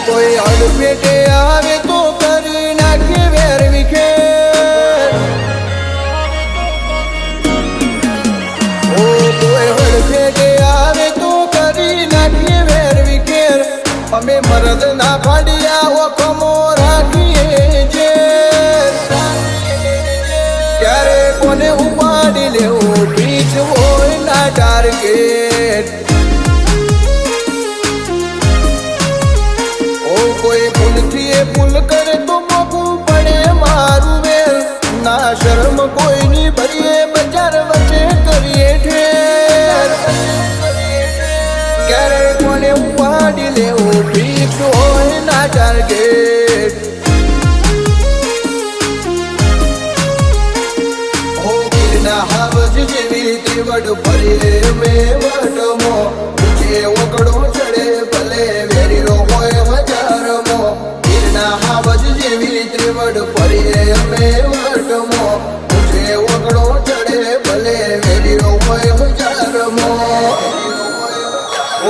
કોઈ અડફેટે આવે તો કરી નાખે વેર વિખેર ઓ કોઈ અડફેટે આવે તો કરી નાખે વેર વિખેર અમે મરદ ના ફાડ્યા ઓખમો રાખીએ જે ક્યારે કોને ઉપાડી લેવું બીજ હોય ના ટાર્ગેટ કોઈ ભૂલથી ભૂલ કરે તો મોકું પડે મારું વેર ના શરમ કોઈની ભરીએ બજાર વચ્ચે કરીએ ઠેર ક્યારે કોને ઉપાડી લેવું ફિક્સ હોય ના ટાર્ગેટ હો ગીરના હાવજ જેવી ત્રિવડ ફરીએ મેં વટમો જે ઓકડો ચડે ભલે વેરીરો હોય હજારમો ગીરના હાવજ જેવી ત્રિવડ ફરીએ અમે વટમો જે ઓકડો ચડે ભલે વેરીરો હોય હજારમો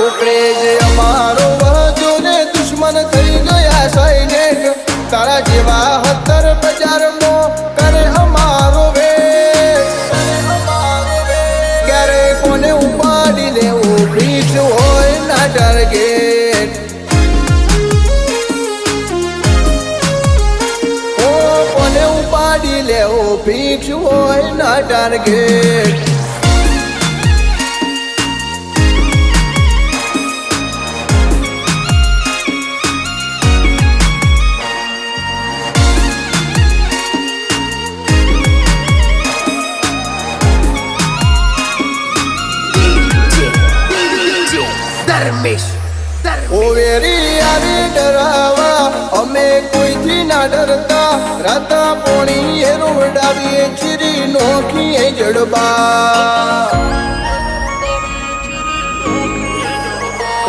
ઉપરે જે અમારો વજો ને દુશ્મન થઈ ગયા સૈનિક તારા જેવા 70 બજારમાં કરે અમારો વેર ક્યારે કોને ઉપાડી લેવું ફિક્સ હોય ના ટાર્ગેટ ઓ કોને ઉપાડી લેવું ફિક્સ હોય ના ટાર્ગેટ ઓ વેરી આવી ડરાવા અમે કોઈથી ના ડરતા રાતા પોણી એ રોડાવીએ ચીરી નોખીએ જડબા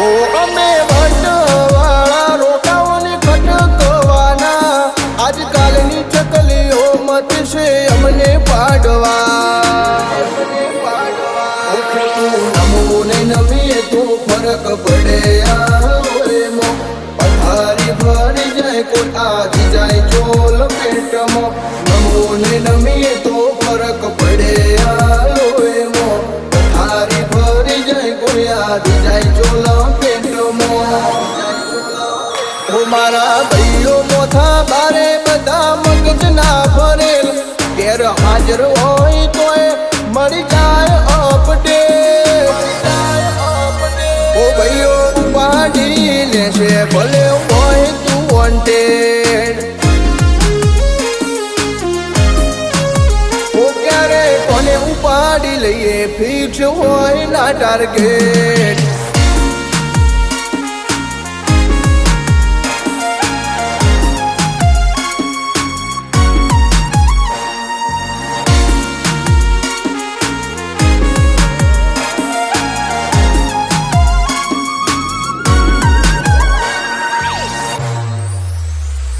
ઓ અમે વટવાળા રોકાઓને ખટકવાના આજકાલની ચકલીઓ મત છે અમને પાડવા નમોને નવીએ તો ફરક પડે આમો પથારી ભરી જાય કોઈ આજી જાય ચોલ પેટમો નમોને નમીએ તો ફરક પડે આમો પથારી ભરી જાય કોઈ આજી જાય ચોલ પેટમો ઓ મારા ભાઈઓ મોથા બારે બધા મગજ ના ભરેલ ઘેર હાજર હોય તોય મળી જાય અપડેટ ઓ ભાઈઓ ઉપાડી લેશે ભલે હોય તું વોન્ટેડ ઓ ક્યારે કોને ઉપાડી લઈએ ફિક્સ હોય ના ટાર્ગેટ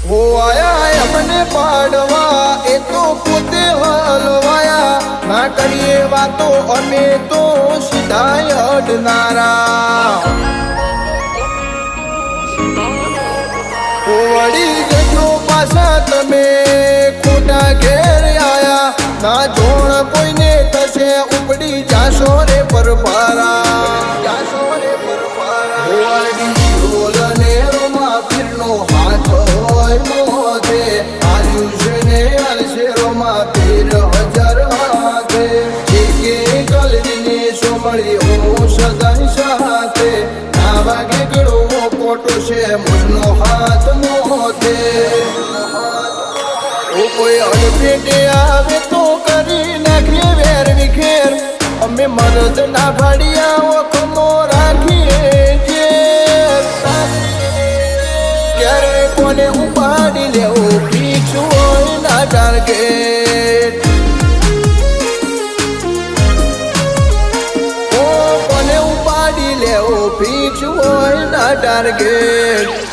હો આયા અમને પાડવા એ તો પોતે હલવાયા ના કરીએ વાતો અમે તો સીધા અડનારા વળી જજો પાછા તમે ખોટા ઘેર આયા ના જોણ કોઈને થશે ઉપડી જાશો રે પરપારા ને રોમા પીરનો હાથ હોય મોથે આયુષ્યને અલશેરોમાં પીર હજાર હાથે કે કલજીને સોમળી હું સદાય સાથે ના વાગે ગળો કોટો છે મુજનો હાથ મોથે ઓ કોઈ અડફેટે આવે તો કરી નાખીએ વેર વિખેર અમે મરદ ના ફાડ્યા ઓખમો રાખીએ જે ક્યારે કોને ઉપાડી લેવું ફિક્સ હોય ના ટાર્ગેટ ઓ કોને ઉપાડી લેવું ફિક્સ હોય ના ટાર્ગેટ